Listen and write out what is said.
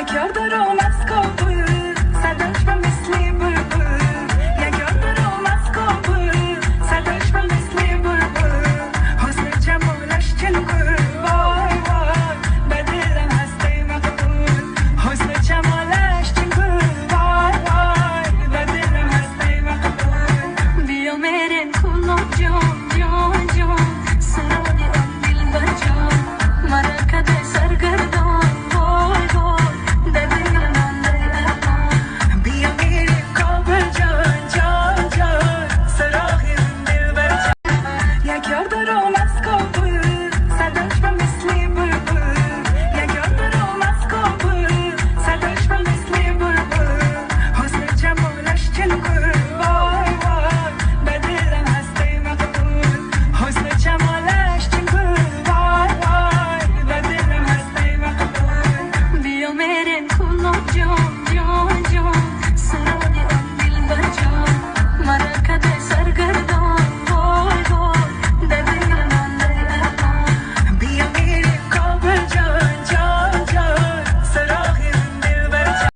یک یار دارم از کابل صداش به مثل بلبل یک یار دارم از کابل صداش به مثل بلبل حسن جمالش چنگل وای وای به دلم هسته مقبول حسن جمالش چنگل وای وای به دلم هسته مقبول بیا میرن کلا جان جان جان سرانی ام دل بجان مرا کده سرگردان وای وای به دلم بیا میرن کابل جان جان جان سراغی دل بجان یک یار دارم از کابل صداش به مثل بلبل یک یار دارم از کابل صداش به مثل بلبل حسن جمالش چنگل وای وای به دلم هسته مقبول حسن جمالش چنگل وای وای به دلم هسته مقبول بیا میرن کلا جان